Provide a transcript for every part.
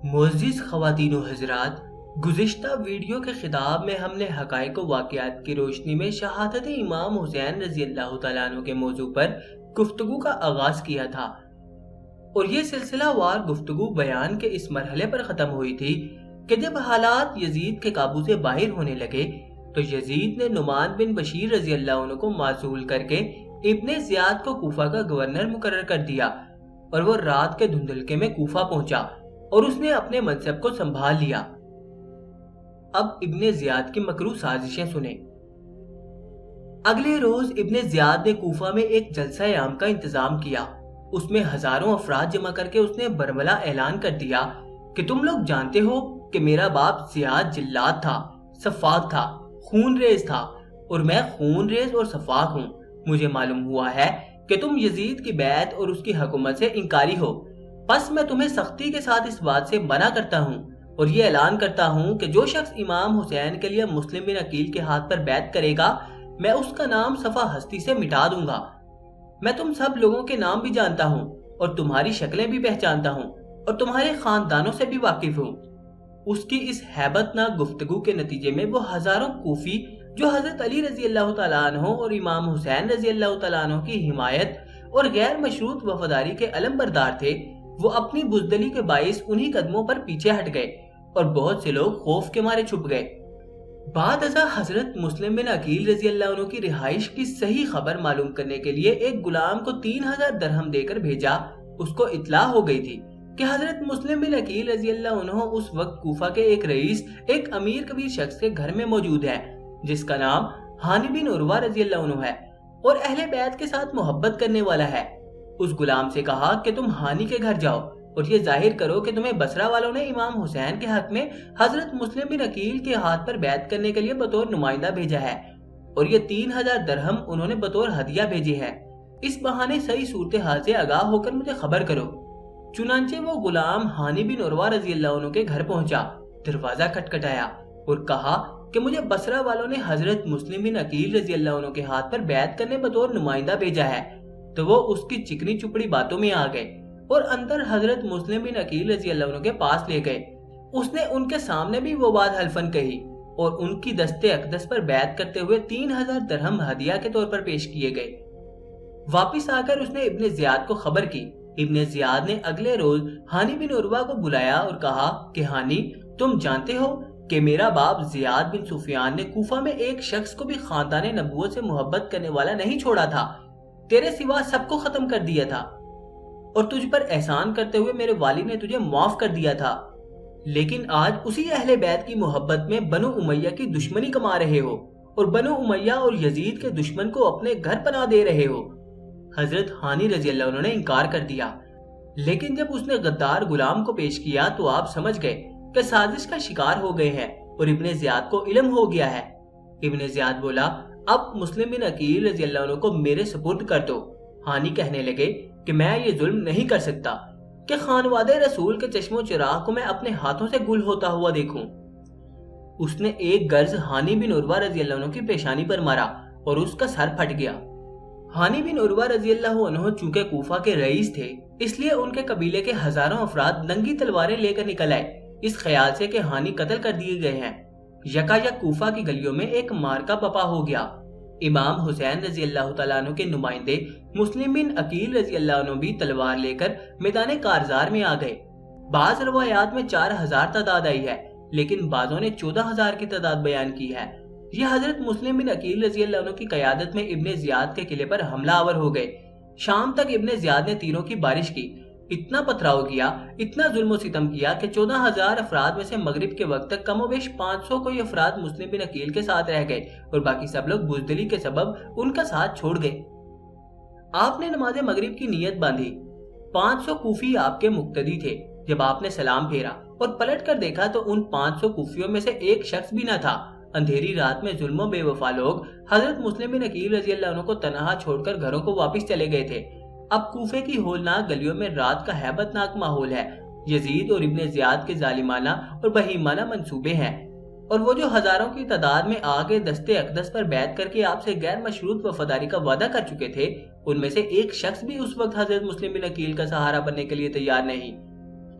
معزز خواتین و حضرات، گزشتہ ویڈیو کے خطاب میں ہم نے حقائق و واقعات کی روشنی میں شہادت امام حسین رضی اللہ تعالیٰ عنہ کے موضوع پر گفتگو کا آغاز کیا تھا، اور یہ سلسلہ وار گفتگو بیان کے اس مرحلے پر ختم ہوئی تھی کہ جب حالات یزید کے قابو سے باہر ہونے لگے تو یزید نے نعمان بن بشیر رضی اللہ عنہ کو معزول کر کے ابن زیاد کو کوفہ کا گورنر مقرر کر دیا، اور وہ رات کے دھندلکے میں کوفہ پہنچا اور اس نے اپنے منصب کو سنبھال لیا۔ اب ابن زیاد کی مکروہ سازشیں سنیں۔ اگلے روز ابن زیاد نے کوفہ میں ایک جلسہ عام کا انتظام کیا۔ اس میں ہزاروں افراد جمع کر کے اس نے برملا اعلان کر دیا کہ تم لوگ جانتے ہو کہ میرا باپ زیاد جلاد تھا، سفاک تھا، خون ریز تھا، اور میں خون ریز اور سفاک ہوں۔ مجھے معلوم ہوا ہے کہ تم یزید کی بیعت اور اس کی حکومت سے انکاری ہو، پس میں تمہیں سختی کے ساتھ اس بات سے منع کرتا ہوں اور یہ اعلان کرتا ہوں کہ جو شخص امام حسین کے لیے مسلم بن عقیل کے ہاتھ پر بیعت کرے گا، میں اس کا نام صفحہ ہستی سے مٹا دوں گا۔ میں تم سب لوگوں کے نام بھی جانتا ہوں اور تمہاری شکلیں بھی پہچانتا ہوں اور تمہارے خاندانوں سے بھی واقف ہوں۔ اس کی اس ہیبت ناک گفتگو کے نتیجے میں وہ ہزاروں کوفی جو حضرت علی رضی اللہ تعالیٰ عنہ اور امام حسین رضی اللہ تعالیٰ عنہ کی حمایت اور غیر مشروط وفاداری کے علم بردار تھے، وہ اپنی بزدلی کے باعث انہی قدموں پر پیچھے ہٹ گئے اور بہت سے لوگ خوف کے مارے چھپ گئے۔ بعد ازاں حضرت مسلم بن عقیل رضی اللہ عنہ کی رہائش کی صحیح خبر معلوم کرنے کے لیے ایک غلام کو 3000 درہم دے کر بھیجا۔ اس کو اطلاع ہو گئی تھی کہ حضرت مسلم بن عقیل رضی اللہ عنہ اس وقت کوفہ کے ایک رئیس، ایک امیر کبیر شخص کے گھر میں موجود ہے جس کا نام ہانی بن عروہ رضی اللہ عنہ ہے اور اہل بیت کے ساتھ محبت کرنے والا ہے۔ اس غلام سے کہا کہ تم ہانی کے گھر جاؤ اور یہ ظاہر کرو کہ تمہیں بصرہ والوں نے امام حسین کے حق میں حضرت مسلم بن عقیل کے ہاتھ پر بیعت کرنے کے لیے بطور نمائندہ بھیجا ہے، اور یہ 3000 درہم انہوں نے بطور ہدیہ بھیجے ہیں۔ اس بہانے صحیح صورتحال سے آگاہ ہو کر مجھے خبر کرو۔ چنانچہ وہ غلام ہانی بن عروہ رضی اللہ عنہ کے گھر پہنچا، دروازہ کھٹکھٹایا اور کہا کہ مجھے بصرہ والوں نے حضرت مسلم بن عقیل رضی اللہ عنہ کے ہاتھ پر بیعت کرنے بطور نمائندہ بھیجا ہے۔ تو وہ اس کی چکنی چپڑی باتوں میں آ گئے اور اندر حضرت مسلم بن عقیل رضی اللہ عنہ کے پاس لے گئے۔ اس نے ان کے سامنے بھی وہ بات حلفاً کہی اور ان کی دست اقدس پر بیعت کرتے ہوئے 3000 درہم ہدیہ کے طور پر پیش کیے گئے۔ واپس آ کر اس نے ابن زیاد کو خبر کی۔ ابن زیاد نے اگلے روز ہانی بن عروہ کو بلایا اور کہا کہ ہانی، تم جانتے ہو کہ میرا باپ زیاد بن سفیان نے کوفہ میں ایک شخص کو بھی خاندان نبوت سے محبت کرنے والا نہیں چھوڑا تھا، تیرے سوا سب کو ختم کر دیا تھا، اور تجھ پر احسان کرتے ہوئے میرے والد نے تجھے معاف کر دیا تھا، لیکن آج اسی اہل بیت کی محبت میں بنو امیہ کی دشمنی کما رہے ہو اور بنو امیہ اور یزید کے دشمن کو اپنے گھر پناہ دے رہے ہو۔ حضرت ہانی رضی اللہ عنہ نے انکار کر دیا، لیکن جب اس نے غدار غلام کو پیش کیا تو آپ سمجھ گئے کہ سازش کا شکار ہو گئے ہیں اور ابن زیاد کو علم ہو گیا ہے۔ ابن زیاد بولا، اب مسلم بن عقیل رضی اللہ عنہ کو میرے سپرد کر دو۔ ہانی کہنے لگے کہ میں یہ ظلم نہیں کر سکتا کہ خانوادہ رسول کے چشم و چراغ کو میں اپنے ہاتھوں سے گل ہوتا ہوا دیکھوں۔ اس نے ایک گرز ہانی بن عروہ رضی اللہ عنہ کی پیشانی پر مارا اور اس کا سر پھٹ گیا۔ ہانی بن عروہ رضی اللہ عنہ چونکہ کوفہ کے رئیس تھے، اس لیے ان کے قبیلے کے ہزاروں افراد ننگی تلواریں لے کر نکل آئے، اس خیال سے کہ ہانی قتل کر دیے گئے ہیں۔ یکا یک کوفہ کی گلیوں میں ایک مارکا بپا ہو گیا۔ امام حسین رضی اللہ تعالیٰ عنہ کے نمائندے مسلم بن عقیل رضی اللہ عنہ بھی تلوار لے کر میدان کارزار میں آ گئے۔ بعض روایات میں 4000 تعداد آئی ہے، لیکن بعضوں نے 14000 کی تعداد بیان کی ہے۔ یہ حضرت مسلم بن عقیل رضی اللہ عنہ کی قیادت میں ابن زیاد کے قلعے پر حملہ آور ہو گئے۔ شام تک ابن زیاد نے تیروں کی بارش کی، اتنا پتھراؤ کیا، اتنا ظلم و ستم کیا کہ 14000 افراد میں سے مغرب کے وقت تک کم و بیش 500 کوئی افراد مسلم بن عقیل کے ساتھ رہ گئے اور باقی سب لوگ بزدلی کے سبب ان کا ساتھ چھوڑ گئے۔ آپ نے نماز مغرب کی نیت باندھی۔ 500 کوفی آپ کے مقتدی تھے۔ جب آپ نے سلام پھیرا اور پلٹ کر دیکھا تو ان 500 کوفیوں میں سے ایک شخص بھی نہ تھا۔ اندھیری رات میں ظلم و بے وفا لوگ حضرت مسلم بن عقیل رضی اللہ عنہ کو تنہا چھوڑ کر گھروں کو واپس چلے گئے تھے۔ اب کوفے کی ہولناک گلیوں میں رات کا ہیبت ناک ماحول ہے۔ یزید اور ابن زیاد کے ظالمانہ اور بہیمانہ منصوبے ہیں، اور وہ جو ہزاروں کی تعداد میں آگے دست اقدس پر بیعت کر کے آپ سے غیر مشروط وفاداری کا وعدہ کر چکے تھے، ان میں سے ایک شخص بھی اس وقت حضرت مسلم بن عقیل کا سہارا بننے کے لیے تیار نہیں۔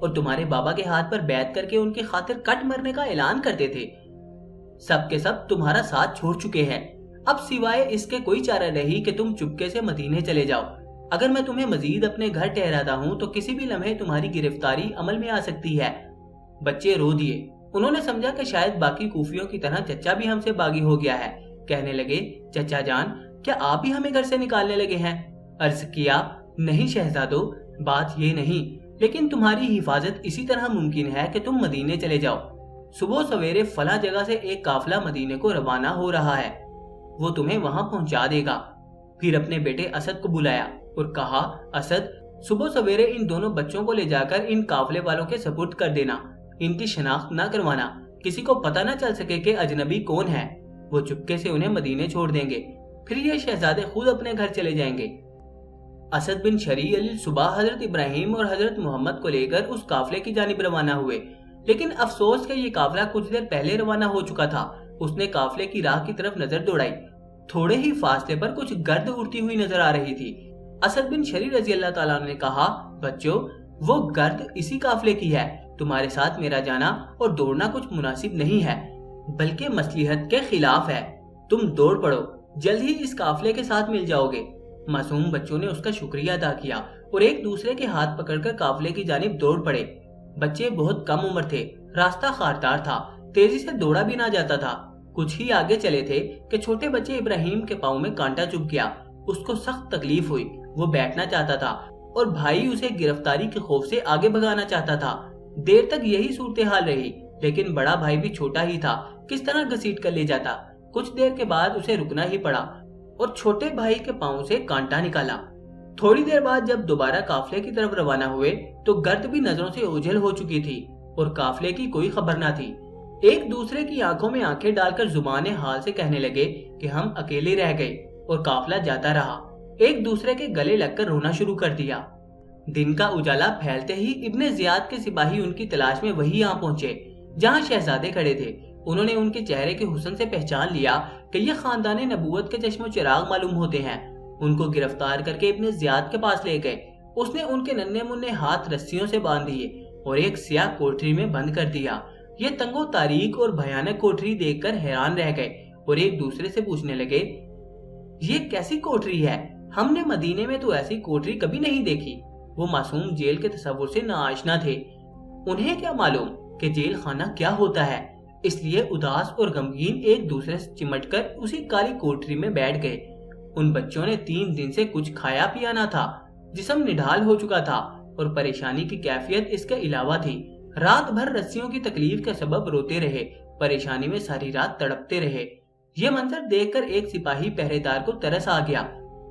اور تمہارے بابا کے ہاتھ پر بیعت کر کے ان کی خاطر کٹ مرنے کا اعلان کرتے تھے۔ سب کے سب تمہارا ساتھ چھوڑ چکے ہیں، اب سوائے اس کے کوئی چارہ نہیں کہ تم چپکے سے مدینے چلے جاؤ۔ اگر میں تمہیں مزید اپنے گھر ٹھہراتا ہوں تو کسی بھی لمحے تمہاری گرفتاری عمل میں آ سکتی ہے۔ بچے رو دیے، انہوں نے سمجھا کہ شاید باقی کوفیوں کی طرح چچا بھی ہم سے باغی ہو گیا ہے۔ کہنے لگے، چچا جان، کیا آپ بھی ہمیں گھر سے نکالنے لگے ہیں؟ عرض کیا، نہیں شہزادو، بات یہ نہیں، لیکن تمہاری حفاظت اسی طرح ممکن ہے کہ تم مدینے چلے جاؤ۔ صبح سویرے فلاں جگہ سے ایک قافلہ مدینے کو روانہ ہو رہا ہے، وہ تمہیں وہاں پہنچا دے گا۔ پھر اپنے بیٹے اسد کو بلایا اور کہا، اسد، صبح سویرے ان دونوں بچوں کو لے جا کر ان قافلے والوں کے سپرد کر دینا، ان کی شناخت نہ کروانا، کسی کو پتہ نہ چل سکے کہ اجنبی کون ہے۔ وہ چپکے سے انہیں مدینے چھوڑ دیں گے، پھر یہ شہزادے خود اپنے گھر چلے جائیں گے۔ اسد بن شریح علی صبح حضرت ابراہیم اور حضرت محمد کو لے کر اس قافلے کی جانب روانہ ہوئے، لیکن افسوس کہ یہ قافلہ کچھ دیر پہلے روانہ ہو چکا تھا۔ اس نے قافلے کی راہ کی طرف نظر دوڑائی، تھوڑے ہی فاصلے پر کچھ گرد اڑتی ہوئی نظر آ رہی تھی۔ اسد بن شریح رضی اللہ تعالیٰ عنہ نے کہا، بچوں، وہ گرد اسی قافلے کی ہے، تمہارے ساتھ میرا جانا اور دوڑنا کچھ مناسب نہیں ہے، بلکہ مصلحت کے خلاف ہے۔ تم دوڑ پڑو، جلد ہی اس قافلے کے ساتھ مل جاؤ گے۔ معصوم بچوں نے اس کا شکریہ ادا کیا اور ایک دوسرے کے ہاتھ پکڑ کر قافلے کی جانب دوڑ پڑے۔ بچے بہت کم عمر تھے، راستہ خاردار تھا، تیزی سے دوڑا بھی نہ جاتا تھا۔ کچھ ہی آگے چلے تھے کہ چھوٹے بچے ابراہیم کے پاؤں میں کانٹا چبھ گیا۔ اس کو سخت تکلیف ہوئی، وہ بیٹھنا چاہتا تھا اور بھائی اسے گرفتاری کے خوف سے آگے بھگانا چاہتا تھا۔ دیر تک یہی صورتحال رہی، لیکن بڑا بھائی بھی چھوٹا ہی تھا، کس طرح گھسیٹ کر لے جاتا۔ کچھ دیر کے بعد اسے رکنا ہی پڑا اور چھوٹے بھائی کے پاؤں سے کانٹا نکالا۔ تھوڑی دیر بعد جب دوبارہ قافلے کی طرف روانہ ہوئے تو گرد بھی نظروں سے اوجھل ہو چکی تھی اور قافلے کی کوئی خبر نہ تھی۔ ایک دوسرے کی آنکھوں میں آنکھیں ڈال کر زبان حال سے کہنے لگے کہ ہم اکیلے رہ گئے اور قافلہ جاتا رہا۔ ایک دوسرے کے گلے لگ کر رونا شروع کر دیا۔ دن کا اجالا پھیلتے ہی ابن زیاد کے سپاہی ان کی تلاش میں وہی آ پہنچے جہاں شہزادے کھڑے تھے۔ انہوں نے ان کے چہرے کے حسن سے پہچان لیا کہ یہ خاندان نبوت کے چشم و چراغ معلوم ہوتے ہیں۔ ان کو گرفتار کر کے ابن زیاد کے پاس لے گئے۔ اس نے ان کے ننھے منھے ہاتھ رسیوں سے باندھ دیے اور ایک سیاہ کوٹری میں بند کر دیا۔ یہ تنگ و تاریک اور بھیانک کوٹری دیکھ کر حیران رہ گئے اور ایک دوسرے سے پوچھنے لگے، یہ کیسی کوٹری ہے؟ ہم نے مدینے میں تو ایسی کوٹری کبھی نہیں دیکھی۔ وہ معصوم جیل کے تصور سے ناآشنا تھے۔ انہیں کیا معلوم کہ جیل خانہ کیا ہوتا ہے، اس لیے اداس اور غمگین ایک دوسرے سے چمٹ کر اسی کالی کوٹری میں بیٹھ گئے۔ ان بچوں نے 3 دن سے کچھ کھایا پیا نہ تھا، جسم نڈھال ہو چکا تھا اور پریشانی کی کیفیت اس کے علاوہ تھی۔ رات بھر رسیوں کی تکلیف کے سبب روتے رہے، پریشانی میں ساری رات تڑپتے رہے۔ یہ منظر دیکھ کر ایک سپاہی پہرے دار کو ترس آ گیا۔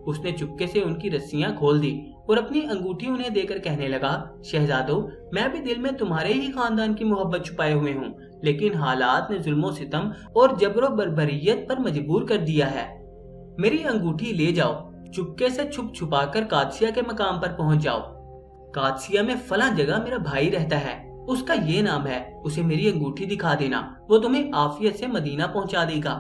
اس نے چپکے سے ان کی رسیاں کھول دی اور اپنی انگوٹھی انہیں دے کر کہنے لگا، شہزادو، میں بھی دل میں تمہارے ہی خاندان کی محبت چھپائے ہوئے ہوں، لیکن حالات نے ظلم و ستم اور جبر و بربریت پر مجبور کر دیا ہے۔ میری انگوٹھی لے جاؤ، چپکے سے چھپ چھپا کر قادسیہ کے مقام پر پہنچ جاؤ۔ قادسیہ میں فلاں جگہ میرا بھائی رہتا ہے، اس کا یہ نام ہے، اسے میری انگوٹھی دکھا دینا، وہ تمہیں عافیت سے مدینہ پہنچا دے گا۔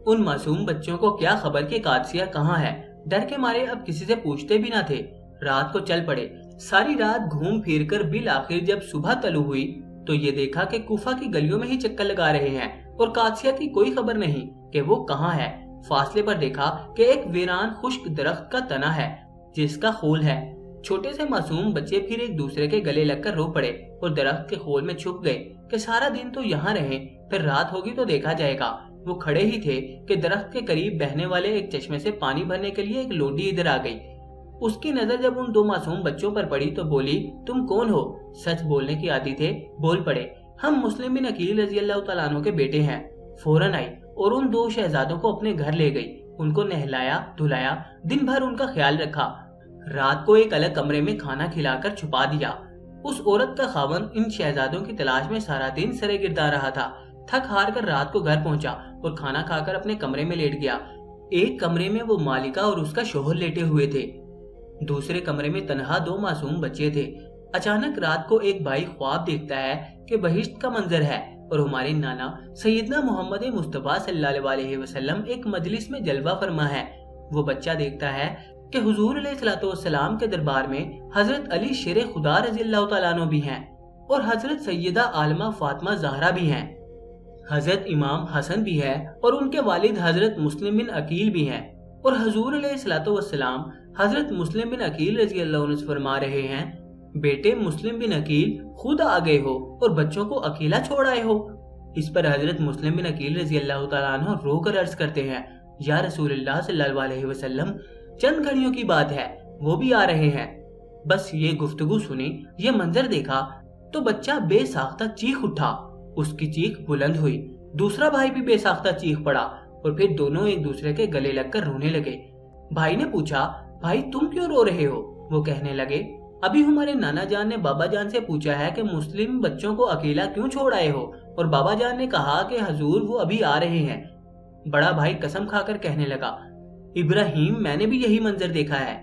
ان معصوم بچوں کو کیا خبر کہ قادسیہ کہاں ہے، ڈر کے مارے اب کسی سے پوچھتے بھی نہ تھے۔ رات کو چل پڑے، ساری رات گھوم پھر کر بالآخر جب صبح طلوع ہوئی تو یہ دیکھا کہ کوفہ کی گلیوں میں ہی چکر لگا رہے ہیں اور قادسیہ کی کوئی خبر نہیں کہ وہ کہاں ہے۔ فاصلے پر دیکھا کہ ایک ویران خشک درخت کا تنا ہے جس کا خول ہے۔ چھوٹے سے معصوم بچے پھر ایک دوسرے کے گلے لگ کر رو پڑے اور درخت کے خول میں چھپ گئے کہ سارا دن تو یہاں رہیں، پھر رات ہوگی تو دیکھا جائے گا۔ وہ کھڑے ہی تھے کہ درخت کے قریب بہنے والے ایک چشمے سے پانی بھرنے کے لیے ایک لوڈی ادھر آ گئی۔ اس کی نظر جب ان 2 معصوم بچوں پر پڑی تو بولی، تم کون ہو؟ سچ بولنے کی عادی تھے، بول پڑے، ہم مسلم بن عقیل رضی اللہ تعالیٰ عنہ کے بیٹے ہیں۔ فوراً آئی اور ان 2 شہزادوں کو اپنے گھر لے گئی، ان کو نہلایا دھلایا، دن بھر ان کا خیال رکھا، رات کو ایک الگ کمرے میں کھانا کھلا کر چھپا دیا۔ اس عورت کا خاوند ان شہزادوں کی تلاش میں سارا دن سرے گردا رہا تھا۔ تھک ہار کر رات کو گھر پہنچا اور کھانا کھا کر اپنے کمرے میں لیٹ گیا۔ ایک کمرے میں وہ مالکہ اور اس کا شوہر لیٹے ہوئے تھے، دوسرے کمرے میں تنہا 2 معصوم بچے تھے۔ اچانک رات کو ایک بھائی خواب دیکھتا ہے کہ بہشت کا منظر ہے اور ہمارے نانا سیدنا محمد مصطفیٰ صلی اللہ علیہ وسلم ایک مجلس میں جلوہ فرما ہے۔ وہ بچہ دیکھتا ہے کہ حضور علیہ الصلوۃ والسلام کے دربار میں حضرت علی شیر خدا رضی اللہ تعالیٰ عنہ بھی ہیں۔ اور حضرت سیدہ عالمہ فاطمہ زہرا بھی ہیں، حضرت امام حسن بھی ہے اور ان کے والد حضرت مسلم بن عقیل بھی ہیں، اور حضور علیہ الصلوۃ والسلام حضرت مسلم بن عقیل رضی اللہ عنہ سے فرما رہے ہیں، بیٹے مسلم بن عقیل خود آ گئے ہو اور بچوں کو اکیلا چھوڑ آئے ہو۔ اس پر حضرت مسلم بن عقیل رضی اللہ تعالیٰ عنہ رو کر عرض کرتے ہیں، یا رسول اللہ صلی اللہ علیہ وسلم، چند گھڑیوں کی بات ہے، وہ بھی آ رہے ہیں۔ بس یہ گفتگو سنی، یہ منظر دیکھا تو بچہ بے ساختہ چیخ اٹھا، اس کی چیخ بلند ہوئی، دوسرا بھائی بھی بے ساختہ چیخ پڑا اور پھر دونوں ایک دوسرے کے گلے لگ کر رونے لگے۔ بھائی نے پوچھا، بھائی تم کیوں رو رہے ہو؟ وہ کہنے لگے، ابھی ہمارے نانا جان نے بابا جان سے پوچھا ہے کہ مسلم بچوں کو اکیلا کیوں چھوڑ آئے ہو، اور بابا جان نے کہا کہ حضور وہ ابھی آ رہے ہیں۔ بڑا بھائی قسم کھا کر کہنے لگا، ابراہیم میں نے بھی یہی منظر دیکھا ہے۔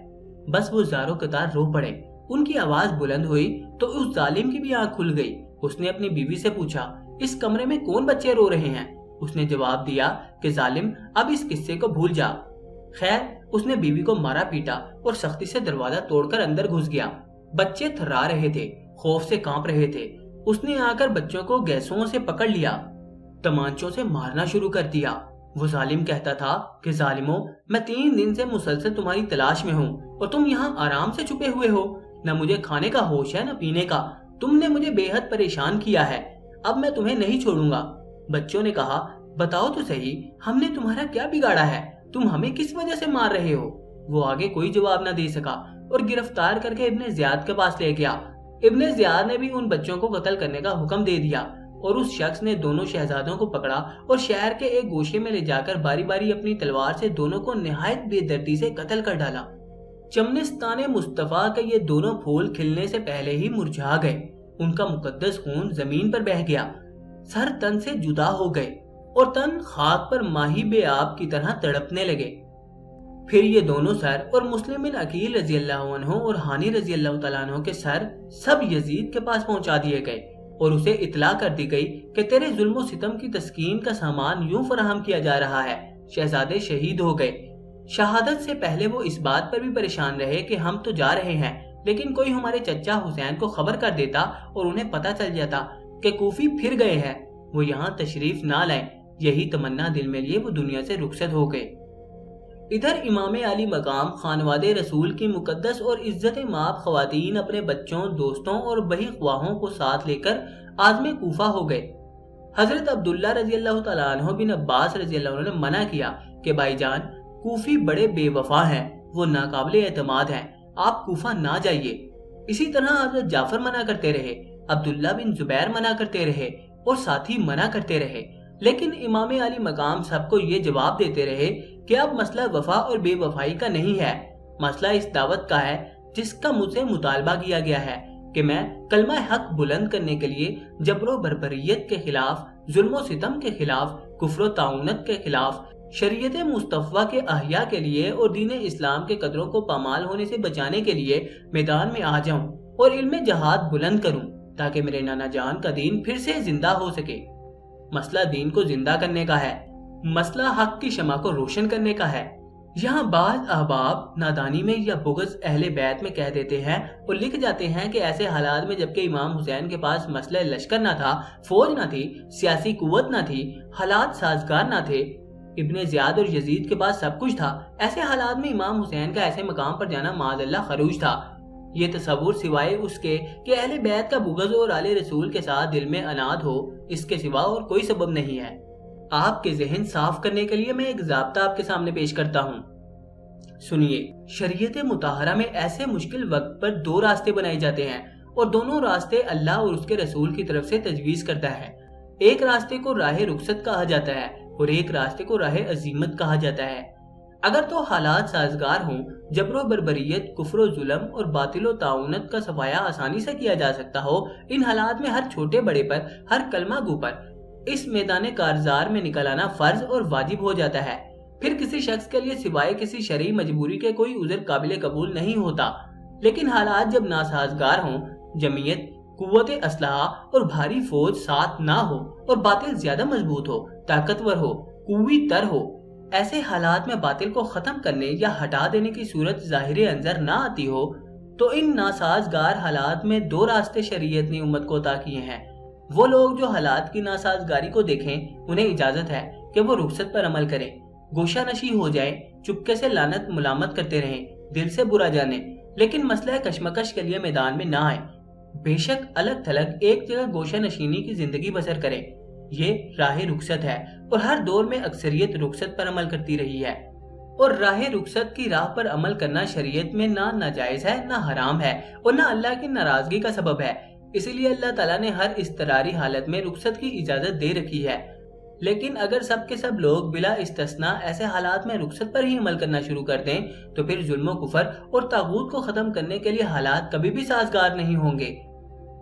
بس وہ زاروں قطار رو پڑے۔ ان کی آواز بلند ہوئی تو اس ظالم کی بھی آنکھ کھل گئی۔ اس نے اپنی بیوی سے پوچھا، اس کمرے میں کون بچے رو رہے ہیں؟ اس نے جواب دیا کہ ظالم اب اس قصے کو بھول جا۔ خیر اس نے بیوی کو مارا پیٹا اور سختی سے دروازہ توڑ کر اندر گھس گیا۔ بچے تھرا رہے تھے، خوف سے کانپ رہے تھے۔ اس نے آ کر بچوں کو گیسوں سے پکڑ لیا، تمانچوں سے مارنا شروع کر دیا۔ وہ ظالم کہتا تھا کہ ظالموں، میں 3 دن سے مسلسل تمہاری تلاش میں ہوں اور تم یہاں آرام سے چھپے ہوئے ہو، نہ مجھے کھانے کا ہوش ہے نہ پینے کا، تم نے مجھے بے حد پریشان کیا ہے، اب میں تمہیں نہیں چھوڑوں گا۔ بچوں نے کہا، بتاؤ تو صحیح، ہم نے تمہارا کیا بگاڑا ہے، تم ہمیں کس وجہ سے مار رہے ہو؟ وہ آگے کوئی جواب نہ دے سکا اور گرفتار کر کے ابن زیاد کے پاس لے گیا۔ ابن زیاد نے بھی ان بچوں کو قتل کرنے کا حکم دے دیا اور اس شخص نے دونوں شہزادوں کو پکڑا اور شہر کے ایک گوشے میں لے جا کر باری باری اپنی تلوار سے دونوں کو نہایت بے دردی سے قتل کر ڈالا۔ چمنستان مصطفیٰ کے یہ دونوں پھول کھلنے سے پہلے ہی مرجھا گئے، ان کا مقدس خون زمین پر بہہ گیا، سر تن سے جدا ہو گئے اور تن خاک پر ماہی بے آب کی طرح تڑپنے لگے۔ پھر یہ دونوں سر اور مسلم بن عقیل رضی اللہ عنہ اور ہانی رضی اللہ تعالیٰ عنہ کے سر سب یزید کے پاس پہنچا دیے گئے اور اسے اطلاع کر دی گئی کہ تیرے ظلم و ستم کی تسکین کا سامان یوں فراہم کیا جا رہا ہے۔ شہزادے شہید ہو گئے۔ شہادت سے پہلے وہ اس بات پر بھی پریشان رہے کہ ہم تو جا رہے ہیں، لیکن کوئی ہمارے چچا حسین کو خبر کر دیتا اور انہیں پتہ چل جاتا کہ کوفی پھر گئے ہیں، وہ یہاں تشریف نہ لائیں۔ یہی تمنا دل میں لیے وہ دنیا سے رخصت ہو گئے۔ ادھر امام علی مقام خانواد رسول کی مقدس اور عزت مآب خواتین اپنے بچوں، دوستوں اور بہی خواہوں کو ساتھ لے کر عازم کوفہ ہو گئے۔ حضرت عبداللہ رضی اللہ تعالیٰ عنہ بن عباس رضی اللہ عنہ نے منع کیا کہ بھائی جان، کوفی بڑے بے وفا ہیں، وہ ناقابل اعتماد ہیں، آپ کوفہ نہ جائیے۔ اسی طرح حضرت جعفر منع کرتے رہے، عبداللہ بن زبیر منع کرتے رہے اور ساتھی منع کرتے رہے، لیکن امام علی مقام سب کو یہ جواب دیتے رہے کہ اب مسئلہ وفا اور بے وفائی کا نہیں ہے، مسئلہ اس دعوت کا ہے جس کا مجھ سے مطالبہ کیا گیا ہے کہ میں کلمہ حق بلند کرنے کے لیے جبر و بربریت کے خلاف، ظلم و ستم کے خلاف، کفر و طاعونت کے خلاف، شریعت مصطفیٰ کے احیاء کے لیے اور دین اسلام کے قدروں کو پامال ہونے سے بچانے کے لیے میدان میں آ جاؤں اور علم جہاد بلند کروں تاکہ میرے نانا جان کا دین پھر سے زندہ ہو سکے۔ مسئلہ دین کو زندہ کرنے کا ہے، مسئلہ حق کی شمع کو روشن کرنے کا ہے۔ یہاں بعض احباب نادانی میں یا بغض اہل بیت میں کہہ دیتے ہیں اور لکھ جاتے ہیں کہ ایسے حالات میں جبکہ امام حسین کے پاس مسئلہ لشکر نہ تھا، فوج نہ تھی، سیاسی قوت نہ تھی، حالات سازگار نہ تھے، ابن زیاد اور یزید کے پاس سب کچھ تھا، ایسے حالات میں امام حسین کا ایسے مقام پر جانا معاذ اللہ خروج تھا۔ یہ تصور سوائے اس کے کہ اہل بیت کا بغض اور آل رسول کے ساتھ دل میں عناد ہو، اس کے سوا اور کوئی سبب نہیں ہے۔ آپ کے ذہن صاف کرنے کے لیے میں ایک ضابطہ آپ کے سامنے پیش کرتا ہوں، سنیے۔ شریعت مطہرہ میں ایسے مشکل وقت پر 2 راستے بنائے جاتے ہیں اور دونوں راستے اللہ اور اس کے رسول کی طرف سے تجویز کرتا ہے۔ ایک راستے کو راہ رخصت کہا جاتا ہے اور ایک راستے کو راہ عزیمت کہا جاتا ہے۔ اگر تو حالات سازگار ہوں، جبر و بربریت، کفر و ظلم اور باطل و طاعونت کا صفایا آسانی سے کیا جا سکتا ہو، ان حالات میں ہر چھوٹے بڑے پر، ہر کلمہ گو پر اس میدان کارزار میں نکل آنا فرض اور واجب ہو جاتا ہے۔ پھر کسی شخص کے لیے سوائے کسی شرعی مجبوری کے کوئی عذر قابل قبول نہیں ہوتا۔ لیکن حالات جب ناسازگار ہوں، جمعیت، قوت اسلحہ اور بھاری فوج ساتھ نہ ہو اور باطل زیادہ مضبوط ہو، طاقتور ہو، قوی تر ہو، ایسے حالات میں باطل کو ختم کرنے یا ہٹا دینے کی صورت ظاہر انظر نہ آتی ہو، تو ان ناسازگار حالات میں دو راستے شریعت نے امت کو عطا کیے ہیں۔ وہ لوگ جو حالات کی ناسازگاری کو دیکھیں انہیں اجازت ہے کہ وہ رخصت پر عمل کریں، گوشہ نشی ہو جائیں، چپکے سے لعنت ملامت کرتے رہیں، دل سے برا جانیں، لیکن مسئلہ کشمکش کے لیے میدان میں نہ آئیں۔ بے شک الگ تھلگ ایک جگہ گوشہ نشینی کی زندگی بسر کریں، یہ راہ رخصت ہے اور ہر دور میں اکثریت رخصت پر عمل کرتی رہی ہے، اور راہ رخصت کی راہ پر عمل کرنا شریعت میں نہ ناجائز ہے نہ حرام ہے اور نہ اللہ کی ناراضگی کا سبب ہے۔ اسی لیے اللہ تعالیٰ نے ہر اضطراری حالت میں رخصت کی اجازت دے رکھی ہے۔ لیکن اگر سب کے سب لوگ بلا استثناء ایسے حالات میں رخصت پر ہی عمل کرنا شروع کر دیں تو پھر ظلم و کفر اور طاغوت کو ختم کرنے کے لیے حالات کبھی بھی سازگار نہیں ہوں گے۔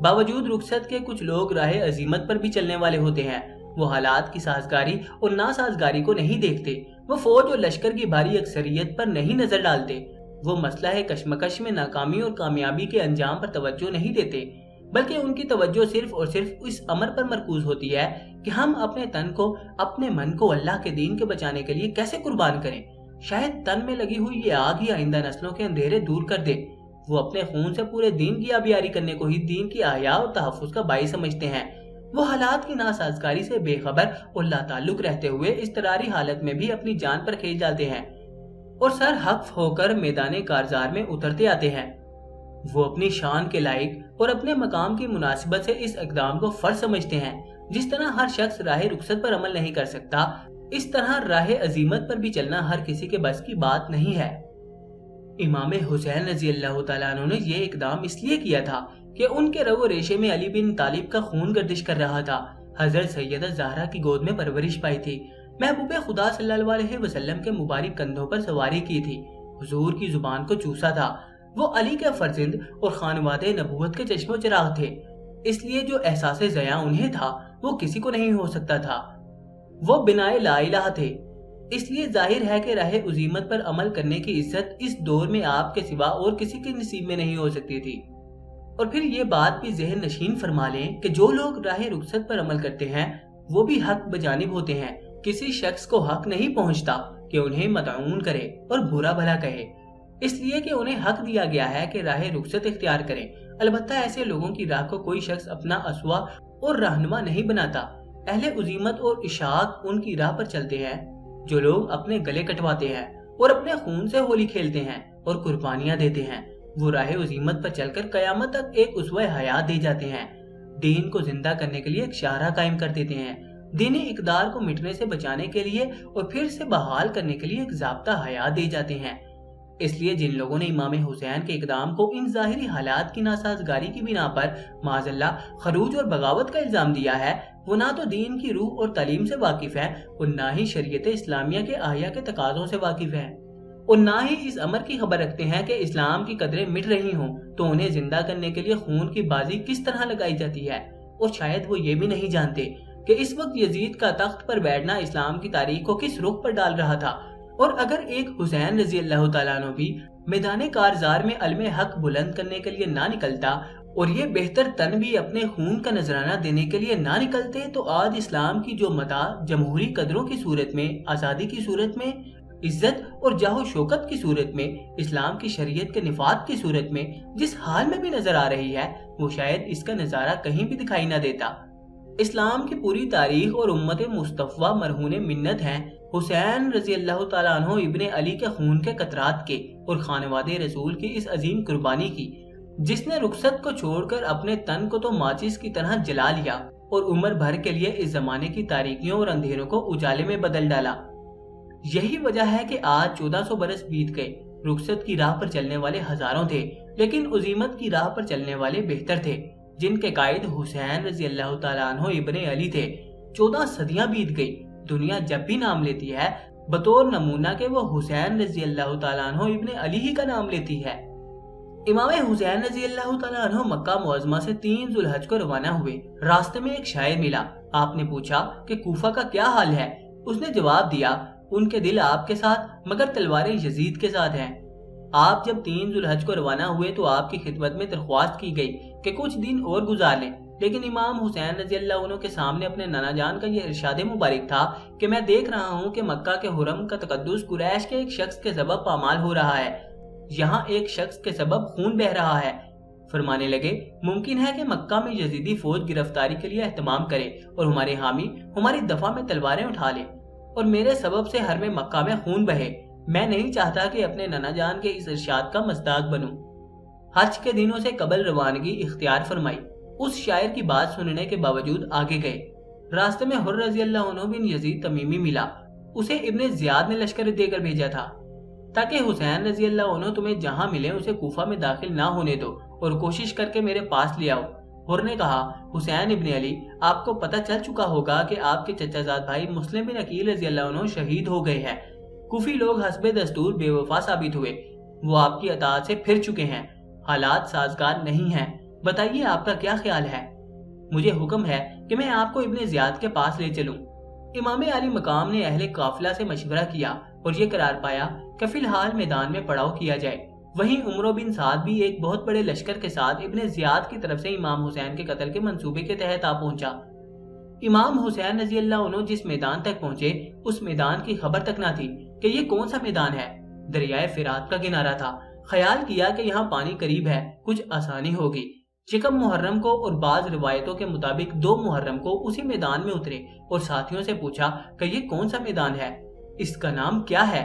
باوجود رخصت کے کچھ لوگ راہ عزیمت پر بھی چلنے والے ہوتے ہیں۔ وہ حالات کی سازگاری اور ناسازگاری کو نہیں دیکھتے، وہ فوج اور لشکر کی بھاری اکثریت پر نہیں نظر ڈالتے، وہ مسئلہ کشمکش میں ناکامی اور کامیابی کے انجام پر توجہ نہیں دیتے، بلکہ ان کی توجہ صرف اور صرف اس امر پر مرکوز ہوتی ہے کہ ہم اپنے تن کو، اپنے من کو اللہ کے دین کے بچانے کے لیے کیسے قربان کریں۔ شاید تن میں لگی ہوئی یہ آگ ہی آئندہ نسلوں کے اندھیرے دور کر دے۔ وہ اپنے خون سے پورے دین کی آبیاری کرنے کو ہی دین کی احیاء اور تحفظ کا باعث سمجھتے ہیں۔ وہ حالات کی ناسازگاری سے بے خبر اور لا تعلق رہتے ہوئے اضطراری حالت میں بھی اپنی جان پر کھیل جاتے ہیں اور سر حق ہو کر میدان کارزار میں اترتے آتے ہیں۔ وہ اپنی شان کے لائق اور اپنے مقام کی مناسبت سے اس اقدام کو فرض سمجھتے ہیں۔ جس طرح ہر شخص راہ رخصت پر عمل نہیں کر سکتا، اس طرح راہ عزیمت پر بھی چلنا ہر کسی کے بس کی بات نہیں ہے۔ امام حسین رضی اللہ تعالیٰ عنہ نے یہ اقدام اس لیے کیا تھا کہ ان کے رگ و ریشے میں علی بن طالب کا خون گردش کر رہا تھا۔ حضرت سیدہ زہرا کی گود میں پرورش پائی تھی، محبوب خدا صلی اللہ علیہ وسلم کے مبارک کندھوں پر سواری کی تھی، حضور کی زبان کو چوسا تھا۔ وہ علی کے فرزند اور خانوادہ نبوت کے چشم و چراغ تھے، اس لیے جو احساس ضیاء انہیں تھا وہ کسی کو نہیں ہو سکتا تھا۔ وہ بنائے لا الہ تھے، اس لیے ظاہر ہے کہ راہ عزیمت پر عمل کرنے کی عزت اس دور میں آپ کے سوا اور کسی کے نصیب میں نہیں ہو سکتی تھی۔ اور پھر یہ بات بھی ذہن نشین فرما لیں کہ جو لوگ راہ رخصت پر عمل کرتے ہیں وہ بھی حق بجانب ہوتے ہیں۔ کسی شخص کو حق نہیں پہنچتا کہ انہیں مطعون کرے اور برا بھلا کہے، اس لیے کہ انہیں حق دیا گیا ہے کہ راہ رخصت اختیار کریں۔ البتہ ایسے لوگوں کی راہ کو کوئی شخص اپنا اسوہ اور رہنما نہیں بناتا۔ اہل عزیمت اور اشاعت ان کی راہ پر چلتے ہیں جو لوگ اپنے گلے کٹواتے ہیں اور اپنے خون سے ہولی کھیلتے ہیں اور قربانیاں دیتے ہیں۔ وہ راہ عزیمت پر چل کر قیامت تک ایک اسوہ حیات دے جاتے ہیں، دین کو زندہ کرنے کے لیے ایک شاہراہ قائم کر دیتے ہیں، دینی اقدار کو مٹنے سے بچانے کے لیے اور پھر سے بحال کرنے کے لیے ایک ضابطہ حیات دے جاتے ہیں۔ اس لیے جن لوگوں نے امام حسین کے اقدام کو ان ظاہری حالات کی ناسازگاری کی بنا پر معاذ اللہ خروج اور بغاوت کا الزام دیا ہے، وہ نہ تو دین کی روح اور تعلیم سے واقف ہیں اور نہ ہی شریعت اسلامیہ کے احیا کے تقاضوں سے واقف ہیں، اور نہ ہی اس امر کی خبر رکھتے ہیں کہ اسلام کی قدریں مٹ رہی ہوں تو انہیں زندہ کرنے کے لیے خون کی بازی کس طرح لگائی جاتی ہے، اور شاید وہ یہ بھی نہیں جانتے کہ اس وقت یزید کا تخت پر بیٹھنا اسلام کی تاریخ کو کس رخ پر ڈال رہا تھا۔ اور اگر ایک حسین رضی اللہ تعالیٰ عنہ بھی میدان کارزار میں علم حق بلند کرنے کے لیے نہ نکلتا اور یہ بہتر تن بھی اپنے خون کا نذرانہ دینے کے لیے نہ نکلتے تو آج اسلام کی جو متاع جمہوری قدروں کی صورت میں، آزادی کی صورت میں، عزت اور جاہ و شوکت کی صورت میں، اسلام کی شریعت کے نفاذ کی صورت میں جس حال میں بھی نظر آ رہی ہے، وہ شاید اس کا نظارہ کہیں بھی دکھائی نہ دیتا۔ اسلام کی پوری تاریخ اور امت مصطفیٰ مرہون منت ہیں حسین رضی اللہ تعالیٰ عنہ ابن علی کے خون کے قطرات کے اور خانوادہ رسول کی اس عظیم قربانی کی، جس نے رخصت کو چھوڑ کر اپنے تن کو تو ماچس کی طرح جلا لیا اور عمر بھر کے لیے اس زمانے کی تاریکیوں اور اندھیروں کو اجالے میں بدل ڈالا۔ یہی وجہ ہے کہ آج 1400 برس بیت گئے، رخصت کی راہ پر چلنے والے ہزاروں تھے لیکن عزیمت کی راہ پر چلنے والے بہتر تھے، جن کے قائد حسین رضی اللہ تعالیٰ عنہ ابن علی تھے۔ 14 صدیاں بیت گئی، دنیا جب بھی نام لیتی ہے بطور نمونہ کہ وہ حسین رضی اللہ تعالیٰ عنہ ابن علی ہی کا نام لیتی ہے۔ امام حسین رضی اللہ تعالیٰ عنہ مکہ معظمہ سے 3 ذو الحج کو روانہ ہوئے۔ راستے میں ایک شاعر ملا، آپ نے پوچھا کہ کوفہ کا کیا حال ہے؟ اس نے جواب دیا، ان کے دل آپ کے ساتھ مگر تلواریں یزید کے ساتھ ہیں۔ آپ جب 3 ذو الحج کو روانہ ہوئے تو آپ کی خدمت میں درخواست کی گئی کہ کچھ دن اور گزار لیں، لیکن امام حسین رضی اللہ عنہ کے سامنے اپنے نانا جان کا یہ ارشاد مبارک تھا کہ میں دیکھ رہا ہوں کہ مکہ کے حرم کا تقدس قریش کے ایک شخص کے سبب پامال ہو رہا ہے، یہاں ایک شخص کے سبب خون بہ رہا ہے۔ فرمانے لگے ممکن ہے کہ مکہ میں یزیدی فوج گرفتاری کے لیے اہتمام کرے اور ہمارے حامی ہماری دفاع میں تلواریں اٹھا لے اور میرے سبب سے حرم مکہ میں خون بہے۔ میں نہیں چاہتا کہ اپنے نانا جان کے اس ارشاد کا مصداق بنوں۔ حج کے دنوں سے قبل روانگی اختیار فرمائی۔ اس شاعر کی بات سننے کے باوجود آگے گئے۔ راستے میں حر رضی اللہ عنہ بن یزید تمیمی ملا۔ اسے ابن زیاد نے لشکر دے کر بھیجا تھا تاکہ حسین رضی اللہ عنہ تمہیں جہاں ملے اسے کوفہ میں داخل نہ ہونے دو اور کوشش کر کے میرے پاس لے آؤ۔ حر نے کہا حسین ابن علی، آپ کو پتہ چل چکا ہوگا کہ آپ کے چچا زاد بھائی مسلم بن عقیل رضی اللہ عنہ شہید ہو گئے ہیں۔ کوفی لوگ حسب دستور بے وفا ثابت ہوئے، وہ آپ کی اطاعت سے پھر چکے ہیں، حالات سازگار نہیں ہیں، بتائیے آپ کا کیا خیال ہے؟ مجھے حکم ہے کہ میں آپ کو ابن زیاد کے پاس لے چلوں۔ امام علی مقام نے اہل قافلہ سے مشورہ کیا اور یہ قرار پایا کہ فی الحال میدان میں پڑاؤ کیا جائے۔ وہیں عمرو بن سعد بھی ایک بہت بڑے لشکر کے ساتھ ابن زیاد کی طرف سے امام حسین کے قتل کے منصوبے کے تحت آ پہنچا۔ امام حسین رضی اللہ عنہ جس میدان تک پہنچے اس میدان کی خبر تک نہ تھی کہ یہ کون سا میدان ہے۔ دریائے فرات کا کنارہ تھا۔ خیال کیا کہ یہاں پانی قریب ہے، کچھ آسانی ہوگی۔ یکم محرم کو اور بعض روایتوں کے مطابق 2 محرم کو اسی میدان میں اترے اور ساتھیوں سے پوچھا کہ یہ کون سا میدان ہے، اس کا نام کیا ہے؟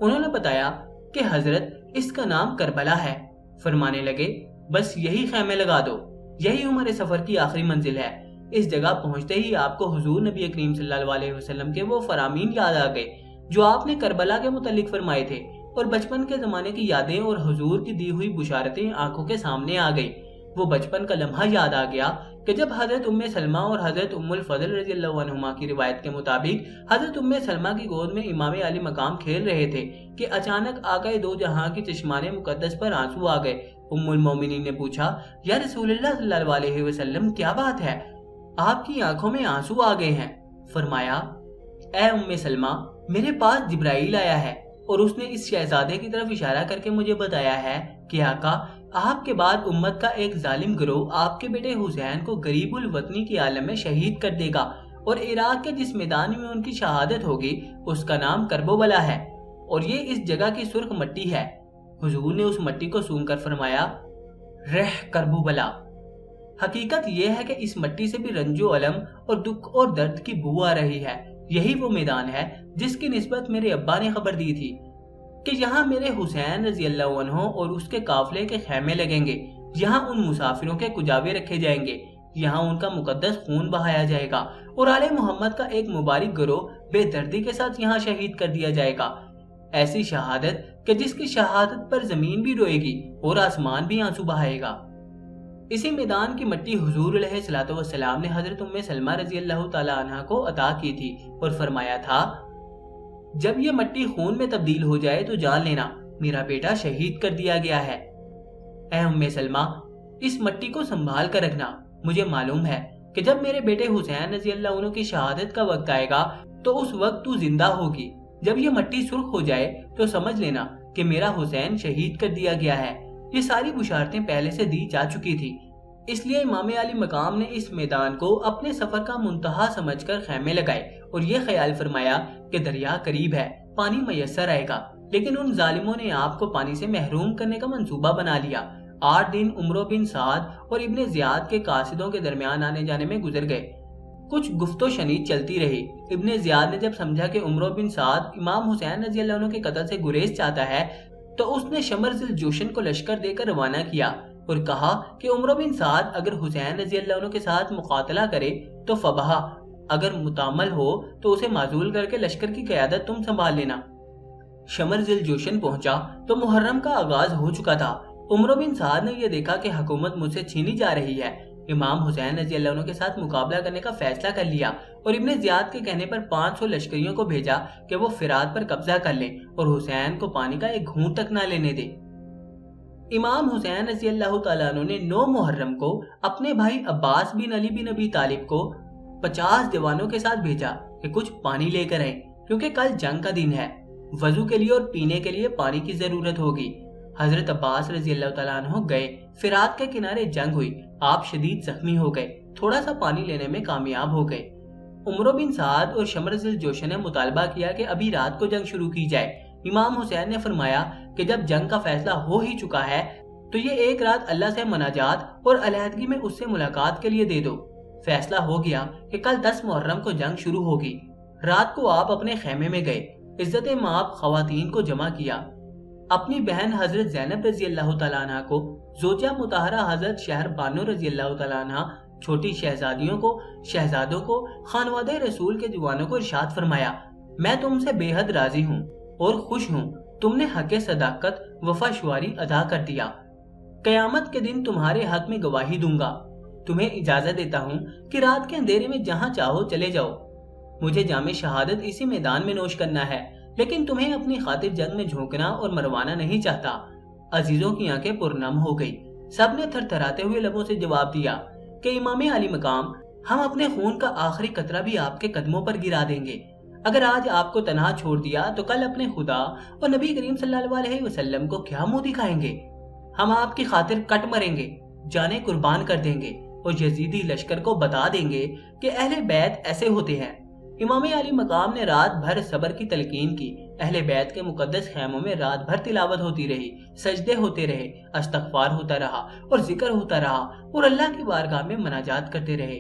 انہوں نے بتایا کہ حضرت اس کا نام کربلا ہے۔ فرمانے لگے بس یہی خیمے لگا دو، یہی ہمارے سفر کی آخری منزل ہے۔ اس جگہ پہنچتے ہی آپ کو حضور نبی کریم صلی اللہ علیہ وسلم کے وہ فرامین یاد آ گئے جو آپ نے کربلا کے متعلق فرمائے تھے، اور بچپن کے زمانے کی یادیں اور حضور کی دی ہوئی بشارتیں آنکھوں کے سامنے آ گئی۔ وہ بچپن کا لمحہ یاد آ گیا کہ جب حضرت ام سلمہ اور حضرت ام الفضل رضی اللہ عنہما کی روایت کے مطابق حضرت ام سلمہ کی گود میں امام علی مقام کھیل رہے تھے کہ اچانک آقائے دو جہاں کی چشمان مقدس پر آنسو آ گئے۔ ام المومنین نے پوچھا یا رسول اللہ صلی اللہ علیہ وسلم کیا بات ہے، آپ کی آنکھوں میں آنسو آ گئے ہیں؟ فرمایا اے ام سلمہ، میرے پاس جبرائیل آیا ہے اور اس نے اس شہزادے کی طرف اشارہ کر کے مجھے بتایا ہے کہ آقا آپ کے بعد امت کا ایک ظالم گروہ آپ کے بیٹے حسین کو غریب الوطنی کی عالم میں شہید کر دے گا، اور عراق کے جس میدان میں ان کی شہادت ہوگی اس کا نام کربلا ہے، اور یہ اس جگہ کی سرخ مٹی ہے۔ حضور نے اس مٹی کو سونگ کر فرمایا رہ کربلا۔ حقیقت یہ ہے کہ اس مٹی سے بھی رنج و علم اور دکھ اور درد کی بو آ رہی ہے۔ یہی وہ میدان ہے جس کی نسبت میرے ابا نے خبر دی تھی کہ یہاں میرے حسین رضی اللہ عنہ اور اس کے قافلے کے خیمے لگیں گے، یہاں ان مسافروں کے کجاوے رکھے جائیں گے، یہاں ان کا مقدس خون بہایا جائے گا، اور آل محمد کا ایک مبارک گروہ بے دردی کے ساتھ یہاں شہید کر دیا جائے گا۔ ایسی شہادت کہ جس کی شہادت پر زمین بھی روئے گی اور آسمان بھی آنسو بہائے گا۔ اسی میدان کی مٹی حضور علیہ الصلوۃ والسلام نے حضرت ام سلمہ رضی اللہ تعالی عنہا کو عطا کی تھی اور فرمایا تھا جب یہ مٹی خون میں تبدیل ہو جائے تو جان لینا میرا بیٹا شہید کر دیا گیا ہے۔ اے ام سلمہ، اس مٹی کو سنبھال کر رکھنا، مجھے معلوم ہے کہ جب میرے بیٹے حسین رضی اللہ عنہ کی شہادت کا وقت آئے گا تو اس وقت تو زندہ ہوگی۔ جب یہ مٹی سرخ ہو جائے تو سمجھ لینا کہ میرا حسین شہید کر دیا گیا ہے۔ یہ ساری بشارتیں پہلے سے دی جا چکی تھی، اس لیے امام علی مقام نے اس میدان کو اپنے سفر کا منتہا سمجھ کر خیمے لگائے اور یہ خیال فرمایا کہ دریا قریب ہے، پانی میسر آئے گا، لیکن ان ظالموں نے آپ کو پانی سے محروم کرنے کا منصوبہ بنا لیا۔ 8 دن عمرو بن سعد اور ابن زیاد کے قاصدوں کے درمیان آنے جانے میں گزر گئے۔ کچھ گفت و شنید چلتی رہی۔ ابن زیاد نے جب سمجھا کہ عمرو بن سعد امام حسین رضی اللہ عنہ کے قتل سے گریز چاہتا ہے تو اس نے شمر ذی الجوشن کو لشکر دے کر روانہ کیا اور کہا کہ عمرو بن سعد اگر حسین رضی اللہ عنہ کے ساتھ مقاتلہ کرے تو فبہا، اگر متعمل ہو تو اسے معزول کر کے لشکر کی قیادت تم سنبھال لینا۔ شمر ذی الجوشن پہنچا تو محرم کا آغاز ہو چکا تھا۔ عمرو بن سعد نے یہ دیکھا کہ حکومت مجھ سے چھینی جا رہی ہے، امام حسین رضی اللہ عنہ کے ساتھ مقابلہ کرنے کا فیصلہ کر لیا اور ابن زیاد کے کہنے پر 500 لشکریوں کو بھیجا کہ وہ فرات پر قبضہ کر لیں اور حسین کو پانی کا ایک گھونٹ تک نہ لینے دے۔ امام حسین رضی اللہ تعالیٰ عنہ نے 9 محرم کو اپنے بھائی عباس بن علی بن ابی طالب کو 50 دیوانوں کے ساتھ بھیجا کہ کچھ پانی لے کر آئیں، کیونکہ کل جنگ کا دن ہے، وضو کے لیے اور پینے کے لیے پانی کی ضرورت ہوگی۔ حضرت عباس رضی اللہ تعالیٰ عنہ گئے، فرات کے کنارے جنگ ہوئی، آپ شدید زخمی ہو گئے، تھوڑا سا پانی لینے میں کامیاب ہو گئے۔ عمرو بن سعد اور شمر ذی الجوشن نے مطالبہ کیا کہ ابھی رات کو جنگ شروع کی جائے۔ امام حسین نے فرمایا کہ جب جنگ کا فیصلہ ہو ہی چکا ہے تو یہ ایک رات اللہ سے مناجات اور علیحدگی میں اس سے ملاقات کے لیے دے دو۔ فیصلہ ہو گیا کہ کل 10 محرم کو جنگ شروع ہوگی۔ رات کو آپ اپنے خیمے میں گئے، عزت مآب خواتین کو جمع کیا، اپنی بہن حضرت زینب رضی اللہ تعالیٰ عنہ کو، زوجہ مطہرہ حضرت شہر بانو رضی اللہ تعالیٰ عنہ، چھوٹی شہزادیوں کو، شہزادوں کو، خانوادہ رسول کے جوانوں کو ارشاد فرمایا، میں تم سے بے حد راضی ہوں اور خوش ہوں، تم نے حق صداقت وفا شواری ادا کر دیا۔ قیامت کے دن تمہارے حق میں گواہی دوں گا۔ تمہیں اجازت دیتا ہوں کہ رات کے اندھیرے میں جہاں چاہو چلے جاؤ، مجھے جام شہادت اسی میدان میں نوش کرنا ہے، لیکن تمہیں اپنی خاطر جنگ میں جھونکنا اور مروانا نہیں چاہتا۔ عزیزوں کی آنکھیں پرنم ہو گئی، سب نے تھر تھراتے ہوئے لبوں سے جواب دیا کہ امام علی مقام، ہم اپنے خون کا آخری قطرہ بھی آپ کے قدموں پر گرا دیں گے۔ اگر آج آپ کو تنہا چھوڑ دیا تو کل اپنے خدا اور نبی کریم صلی اللہ علیہ وسلم کو کیا منہ دکھائیں گے؟ ہم آپ کی خاطر کٹ مریں گے، جانیں قربان کر دیں گے اور یزیدی لشکر کو بتا دیں گے کہ اہل بیت ایسے ہوتے ہیں۔ امام علی مقام نے رات بھر صبر کی تلقین کی، اہل بیت کے مقدس خیموں میں رات بھر تلاوت ہوتی رہی، سجدے ہوتے رہے، استغفار ہوتا رہا اور ذکر ہوتا رہا اور اللہ کی بارگاہ میں مناجات کرتے رہے۔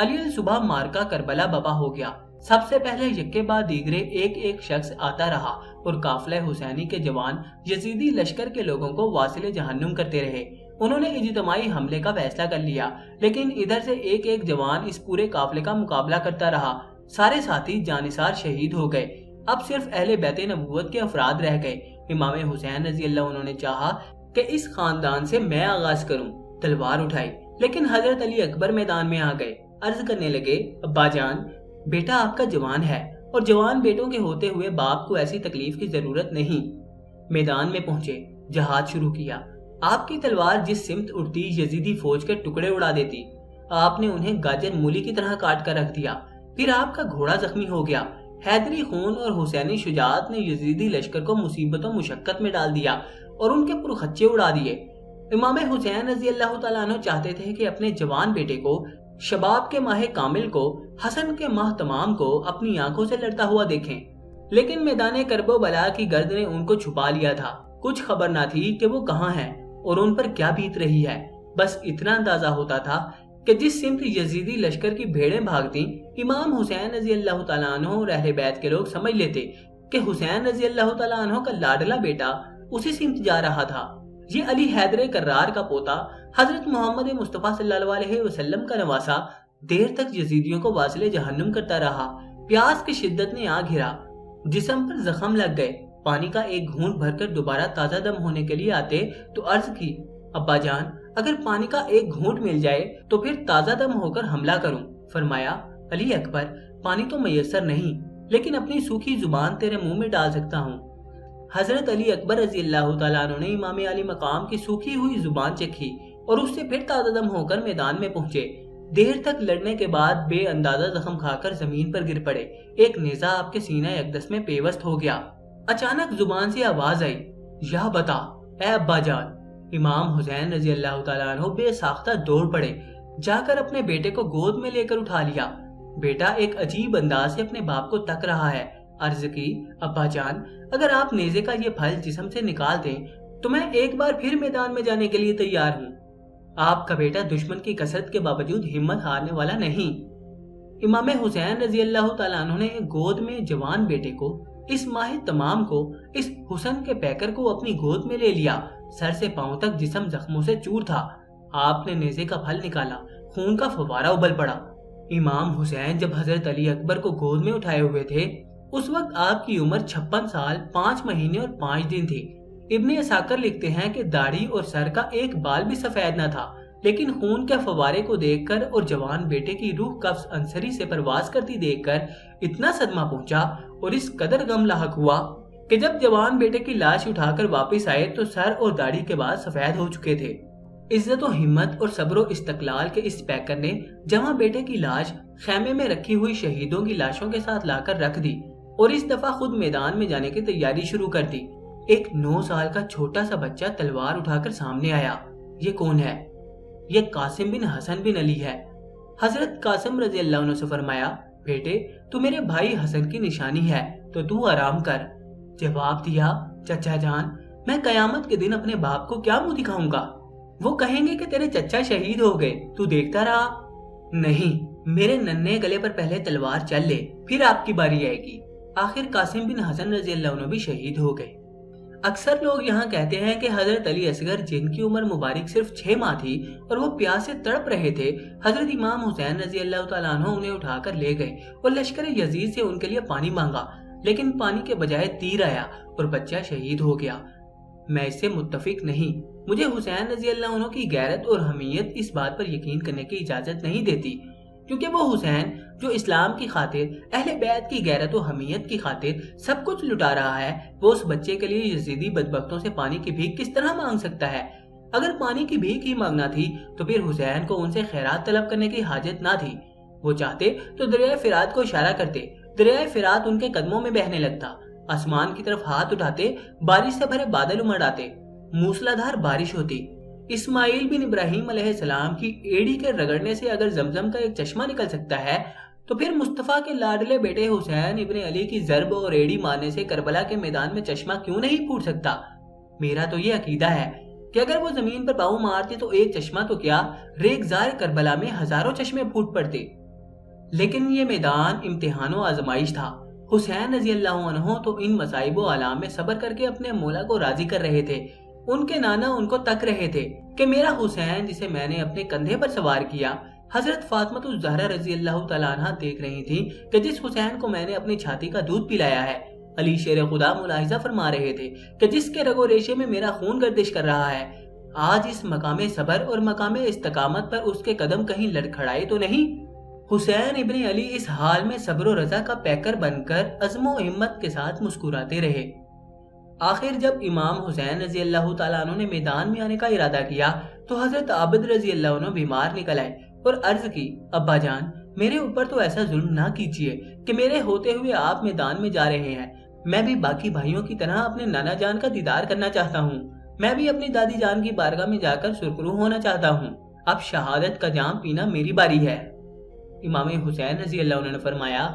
علی الصبح مارکہ کربلا بپا ہو گیا۔ سب سے پہلے یکے بعد دیگرے ایک ایک شخص آتا رہا اور قافلہ حسینی کے جوان یزیدی لشکر کے لوگوں کو واصل جہنم کرتے رہے۔ انہوں نے اجتماعی حملے کا فیصلہ کر لیا، لیکن ادھر سے ایک ایک جوان اس پورے قافلے کا مقابلہ کرتا رہا۔ سارے ساتھی جانثار شہید ہو گئے، اب صرف اہل بیت نبوت کے افراد رہ گئے۔ امام حسین رضی اللہ عنہ نے چاہا کہ اس خاندان سے میں آغاز کروں، تلوار اٹھائی، لیکن حضرت علی اکبر میدان میں آ گئے، عرض کرنے لگے، ابا جان، بیٹا آپ کا جوان ہے اور جوان بیٹوں کے ہوتے ہوئے باپ کو ایسی تکلیف کی ضرورت نہیں۔ میدان میں پہنچے، جہاد شروع کیا۔ آپ کی تلوار جس سمت اڑتی یزیدی فوج کے ٹکڑے اڑا دیتی، آپ نے انہیں گاجر مولی کی طرح کاٹ کر رکھ دیا۔ پھر آپ کا گھوڑا زخمی ہو گیا۔ حیدری خون اور حسینی شجاعت نے یزیدی لشکر کو مصیبت و مشقت میں ڈال دیا اور ان کے پرخچے اڑا دیے۔ امام حسین رضی اللہ تعالیٰ عنہ چاہتے تھے کہ اپنے جوان بیٹے کو، شباب کے ماہ کامل کو، حسن کے ماہ تمام کو اپنی آنکھوں سے لڑتا ہوا دیکھیں، لیکن میدان کرب و بلا کی گرد نے ان کو چھپا لیا تھا۔ کچھ خبر نہ تھی کہ وہ کہاں ہیں اور ان پر کیا بیت رہی ہے۔ بس اتنا اندازہ ہوتا تھا کہ جس سمت یزیدی لشکر کی بھیڑیں بھاگتیں، امام حسین رضی اللہ تعالیٰ عنہ اور اہل بیت کے لوگ سمجھ لیتے کہ حسین رضی اللہ تعالیٰ عنہ کا لاڈلا بیٹا اسی سمت جا رہا تھا۔ یہ علی حیدر کرار کا پوتا، حضرت محمد مصطفیٰ صلی اللہ علیہ وسلم کا نواسا، دیر تک یزیدیوں کو واصل جہنم کرتا رہا۔ پیاس کی شدت نے آ گھرا، جسم پر زخم لگ گئے۔ پانی کا ایک گھونٹ بھر کر دوبارہ تازہ دم ہونے کے لیے آتے تو عرض کی، ابا جان، اگر پانی کا ایک گھونٹ مل جائے تو پھر تازہ دم ہو کر حملہ کروں۔ فرمایا، علی اکبر، پانی تو میسر نہیں، لیکن اپنی سوکھی زبان تیرے منہ میں ڈال سکتا ہوں۔ حضرت علی اکبر رضی اللہ تعالیٰ عنہ نے امام علی مقام کی سوکھی ہوئی زبان چکھی اور اس سے پھر تازہ دم ہو کر میدان میں پہنچے۔ دیر تک لڑنے کے بعد بے اندازہ زخم کھا کر زمین پر گر پڑے۔ ایک نیزہ آپ کے سینہ اقدس میں پیوست ہو گیا۔ اچانک زبان سے آواز آئی، یا بتا اے ابا جان۔ امام حسین رضی اللہ تعالیٰ عنہ بے ساختہ دوڑ پڑے، جا کر اپنے بیٹے کو گود میں لے کر اٹھا لیا۔ بیٹا ایک عجیب انداز سے اپنے باپ کو تک رہا ہے۔ عرض کی، ابا جان، اگر آپ نیزے کا یہ پھل جسم سے نکال دیں تو میں ایک بار پھر میدان میں جانے کے لیے تیار ہوں۔ آپ کا بیٹا دشمن کی کثرت کے باوجود ہمت ہارنے والا نہیں۔ امام حسین رضی اللہ تعالیٰ عنہ نے گود میں جوان بیٹے کو، اس ماہ تمام کو، اس حسن کے پیکر کو اپنی گود میں لے لیا۔ سر سے پاؤں تک جسم زخموں سے چور تھا۔ آپ نے نیزے کا پھل نکالا، خون کا فوارہ ابل پڑا۔ امام حسین جب حضرت علی اکبر کو گود میں اٹھائے ہوئے تھے، اس وقت آپ کی عمر 56 سال 5 مہینے اور 5 دن تھی۔ ابن اساکر لکھتے ہیں کہ داڑھی اور سر کا ایک بال بھی سفید نہ تھا، لیکن خون کے فوارے کو دیکھ کر اور جوان بیٹے کی روح قبض انصری سے پرواز کرتی دیکھ کر اتنا صدمہ پہنچا اور اس قدر غم لاحق ہوا کہ جب جوان بیٹے کی لاش اٹھا کر واپس آئے تو سر اور داڑھی کے بال سفید ہو چکے تھے۔ عزت و ہمت اور صبر و استقلال کے اس پیکر نے جواں بیٹے کی لاش خیمے میں رکھی ہوئی شہیدوں کی لاشوں کے ساتھ لا کر رکھ دی اور اس دفعہ خود میدان میں جانے کی تیاری شروع کر دی۔ ایک 9 سال کا چھوٹا سا بچہ تلوار اٹھا کر سامنے آیا۔ یہ کون ہے؟ یہ قاسم بن حسن بن علی ہے۔ حضرت قاسم رضی اللہ عنہ سے فرمایا، بیٹے تو میرے بھائی حسن کی نشانی ہے، تو آرام کر۔ جواب دیا، چچا جان، میں قیامت کے دن اپنے باپ کو کیا منہ دکھاؤں گا؟ وہ کہیں گے کہ تیرے چچا شہید ہو گئے، تو دیکھتا رہا۔ نہیں، میرے ننھے گلے پر پہلے تلوار چل لے، پھر آپ کی باری آئے گی۔ آخر قاسم بن حسن رضی اللہ عنہ بھی شہید ہو گئے۔ اکثر لوگ یہاں کہتے ہیں کہ حضرت علی اصغر، جن کی عمر مبارک صرف 6 ماہ تھی اور وہ پیاس سے تڑپ رہے تھے، حضرت امام حسین رضی اللہ تعالیٰ عنہ انہیں اٹھا کر لے گئے اور لشکر یزید سے ان کے لیے پانی مانگا، لیکن پانی کے بجائے تیر آیا اور بچہ شہید ہو گیا۔ میں اس سے متفق نہیں۔ مجھے حسین رضی اللہ عنہ کی غیرت اور حمیت اس بات پر یقین کرنے کی اجازت نہیں دیتی، کیونکہ وہ حسین جو اسلام کی خاطر، اہل بیت کی غیرت و حمیت کی خاطر سب کچھ لٹا رہا ہے، وہ اس بچے کے لیے یزیدی بدبختوں سے پانی کی بھیک کس طرح مانگ سکتا ہے؟ اگر پانی کی بھیک ہی مانگنا تھی تو پھر حسین کو ان سے خیرات طلب کرنے کی حاجت نہ تھی۔ وہ چاہتے تو دریائے فرات کو اشارہ کرتے، دریائے فرات ان کے قدموں میں بہنے لگتا، آسمان کی طرف ہاتھ اٹھاتے، بارش سے بھرے بادل امڑ آتے، موسلادھار بارش ہوتی۔ اسماعیل بن ابراہیم علیہ السلام کی ایڑی کے رگڑنے سے اگر زمزم کا ایک چشمہ نکل سکتا ہے، تو پھر مصطفیٰ کے لاڈلے بیٹے حسین ابن علی کی ضرب اور ایڑی مارنے سے کربلا کے میدان میں چشمہ کیوں نہیں پھوٹ سکتا؟ میرا تو یہ عقیدہ ہے کہ اگر وہ زمین پر پاؤں مارتے تو ایک چشمہ تو کیا، ریگزار کربلا میں ہزاروں چشمے پھوٹ پڑتے۔ لیکن یہ میدان امتحان و آزمائش تھا۔ حسین رضی اللہ عنہ تو ان مصائب و آلام میں صبر کر کے اپنے مولا کو راضی کر رہے تھے۔ ان کے نانا ان کو تک رہے تھے کہ میرا حسین جسے میں نے اپنے کندھے پر سوار کیا۔ حضرت فاطمہ الزہرا رضی اللہ تعالیٰ عنہ دیکھ رہی تھی کہ جس حسین کو میں نے اپنی چھاتی کا دودھ پلایا ہے، علی شیر خدا ملاحظہ فرما رہے تھے کہ جس کے رگ و ریشے میں میرا خون گردش کر رہا ہے، آج اس مقام صبر اور مقام استقامت پر اس کے قدم کہیں لڑکھڑائے تو نہیں؟ حسین ابن علی اس حال میں صبر و رضا کا پیکر بن کر عزم و ہمت کے ساتھ مسکراتے رہے۔ آخر جب امام حسین رضی اللہ تعالیٰ عنہ نے میدان میں آنے کا ارادہ کیا تو حضرت عابد رضی اللہ عنہ بیمار نکل آئے اور عرض کی، ابا جان، میرے اوپر تو ایسا ظلم نہ کیجیے کہ میرے ہوتے ہوئے آپ میدان میں جا رہے ہیں۔ میں بھی باقی بھائیوں کی طرح اپنے نانا جان کا دیدار کرنا چاہتا ہوں۔ میں بھی اپنی دادی جان کی بارگاہ میں جا کر سرخرو ہونا چاہتا ہوں۔ اب شہادت کا جام پینا میری باری ہے۔ امام حسین رضی اللہ عنہ نے فرمایا،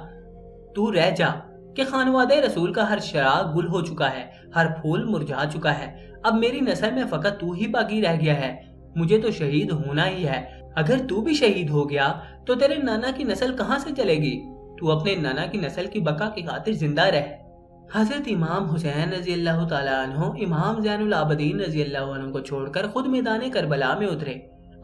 تو رہ جا کہ خانوادہ رسول کا ہر چراغ گل ہو چکا ہے، ہر پھول مرجھا چکا ہے، اب میری نسل میں فقط تو ہی باقی رہ گیا ہے۔ مجھے تو شہید ہونا ہی ہے۔ اگر تو بھی شہید ہو گیا تو تیرے نانا کی نسل کہاں سے چلے گی؟ تو اپنے نانا کی نسل کی بقا کی خاطر زندہ رہ۔ حضرت امام حسین رضی اللہ تعالیٰ عنہ امام زین العابدین رضی اللہ عنہ کو چھوڑ کر خود میدان کربلا میں اترے۔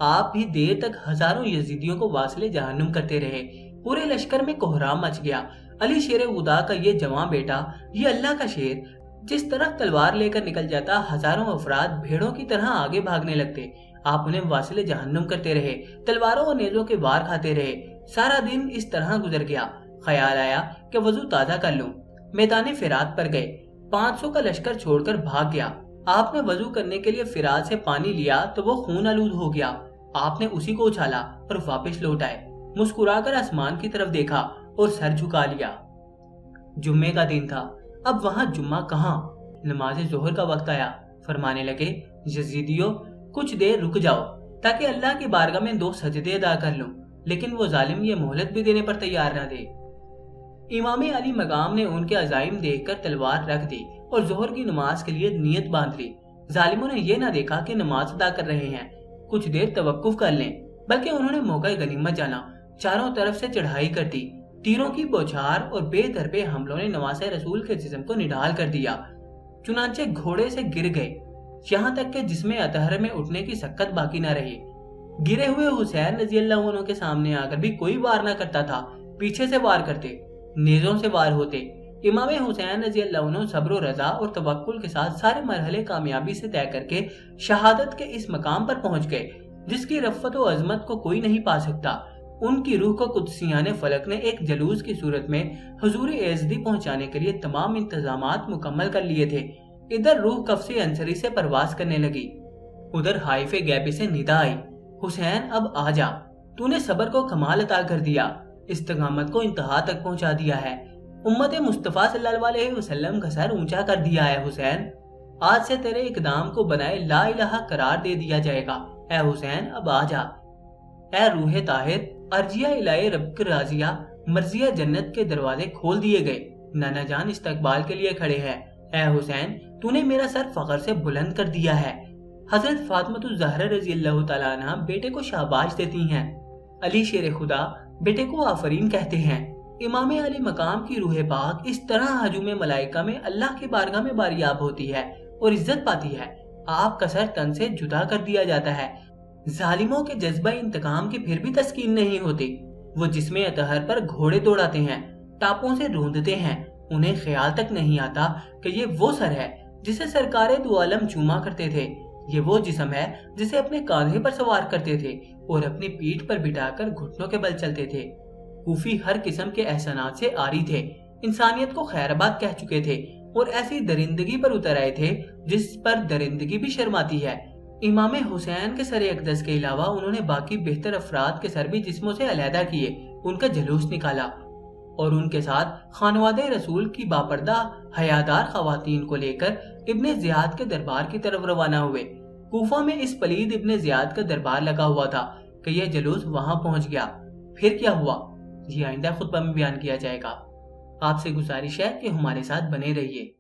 آپ بھی دیر تک ہزاروں یزیدیوں کو واصل جہنم کرتے رہے۔ پورے لشکر میں کوہرام مچ گیا۔ علی شیر خدا کا یہ جوان بیٹا، یہ اللہ کا شیر، جس طرح تلوار لے کر نکل جاتا، ہزاروں افراد بھیڑوں کی طرح آگے بھاگنے لگتے۔ آپ انہیں واصل جہنم کرتے رہے، تلواروں اور نیزوں کے وار کھاتے رہے۔ سارا دن اس طرح گزر گیا۔ خیال آیا کہ وضو تازہ کر لوں۔ میدان فرات پر گئے۔ 500 کا لشکر چھوڑ کر بھاگ گیا۔ آپ نے وضو کرنے کے لیے فرات سے پانی لیا تو وہ خون آلود ہو گیا۔ آپ نے اسی کو اچھالا اور واپس لوٹ آئے۔ مسکرا کر آسمان کی طرف دیکھا اور سر جھکا لیا۔ جمعے کا دن تھا۔ اب وہاں جمعہ کہاں؟ نماز ظہر کا وقت آیا۔ فرمانے لگے، یزیدیوں، کچھ دیر رک جاؤ تاکہ اللہ کی بارگاہ میں 2 سجدے ادا کر لوں۔ لیکن وہ ظالم یہ مہلت بھی دینے پر تیار نہ تھے۔ امام علی مقام نے ان کے عزائم دیکھ کر تلوار رکھ دی اور ظہر کی نماز کے لیے نیت باندھ لی۔ ظالموں نے یہ نہ دیکھا کہ نماز ادا کر رہے ہیں، کچھ دیر توقف کر لیں، بلکہ انہوں نے موقع غنیمت جانا، چاروں طرف سے چڑھائی کر دی۔ تیروں کی بوچھار اور بے درپے حملوں نے نواسہ رسول کے جسم کو نڈال کر دیا۔ چنانچہ گھوڑے سے گر گئے، یہاں تک کہ جسم اطہر میں اٹھنے کی سکت باقی نہ رہی۔ گرے ہوئے حسین رضی اللہ عنہ کے سامنے آ کر بھی کوئی وار نہ کرتا تھا، پیچھے سے وار کرتے، نیزوں سے وار ہوتے۔ امام حسین رضی اللہ عنہ صبر و رضا اور توکل کے ساتھ سارے مرحلے کامیابی سے طے کر کے شہادت کے اس مقام پر پہنچ گئے جس کی رفت و عظمت کو کوئی نہیں پا سکتا۔ ان کی روح کو قدسیان فلک نے ایک جلوس کی صورت میں حضور ایزدی پہنچانے کے لیے تمام انتظامات مکمل کر لیے تھے۔ ادھر روح کفس انصری سے پرواز کرنے لگی، ادھر حائف گیبی سے ندا آئی، حسین اب آ جا، تو نے صبر کو کمال عطا کر دیا، استقامت کو انتہا تک پہنچا دیا ہے، امت مصطفیٰ صلی اللہ علیہ وسلم کا سر اونچا کر دیا ہے۔ حسین، آج سے تیرے اقدام کو بنائے لا الہ قرار دے دیا جائے گا۔ اے حسین، اب آ جا۔ اے روح طاہر، ارجیہ الہی رب راضیہ، مرضیہ جنت کے دروازے کھول دیے گئے۔ نانا جان استقبال کے لیے کھڑے ہیں۔ اے حسین، تو نے میرا سر فخر سے بلند کر دیا ہے۔ حضرت فاطمہ الزہرا رضی اللہ تعالیٰ عنہ بیٹے کو شاباش دیتی ہیں۔ علی شیر خدا بیٹے کو آفرین کہتے ہیں۔ امام علی مقام کی روح پاک اس طرح ہجوم ملائکہ میں اللہ کی بارگاہ میں باریاب ہوتی ہے اور عزت پاتی ہے۔ آپ کا سر تن سے جدا کر دیا جاتا ہے۔ ظالموں کے جذبہ انتقام کی پھر بھی تسکین نہیں ہوتی۔ وہ جسم اطہر پر گھوڑے دوڑاتے ہیں، ٹاپوں سے روندتے ہیں۔ انہیں خیال تک نہیں آتا کہ یہ وہ سر ہے جسے سرکار دو عالم چوما کرتے تھے۔ یہ وہ جسم ہے جسے اپنے کاندھے پر سوار کرتے تھے اور اپنی پیٹھ پر بٹھا کر گھٹنوں کے بل چلتے تھے۔ کوفی ہر قسم کے احسانات سے عاری تھے، انسانیت کو خیرباد کہہ چکے تھے اور ایسی درندگی پر اتر آئے تھے جس پر درندگی بھی شرماتی ہے۔ امام حسین کے سر اقدس کے علاوہ انہوں نے باقی بہتر افراد کے سر بھی جسموں سے علیحدہ کیے، ان کا جلوس نکالا اور ان کے ساتھ خانوادہ رسول کی باپردہ حیادار خواتین کو لے کر ابن زیاد کے دربار کی طرف روانہ ہوئے۔ کوفہ میں اس پلید ابن زیاد کا دربار لگا ہوا تھا کہ یہ جلوس وہاں پہنچ گیا۔ پھر کیا ہوا یہ آئندہ خطبہ میں بیان کیا جائے گا۔ آپ سے گزارش ہے کہ ہمارے ساتھ بنے رہیے۔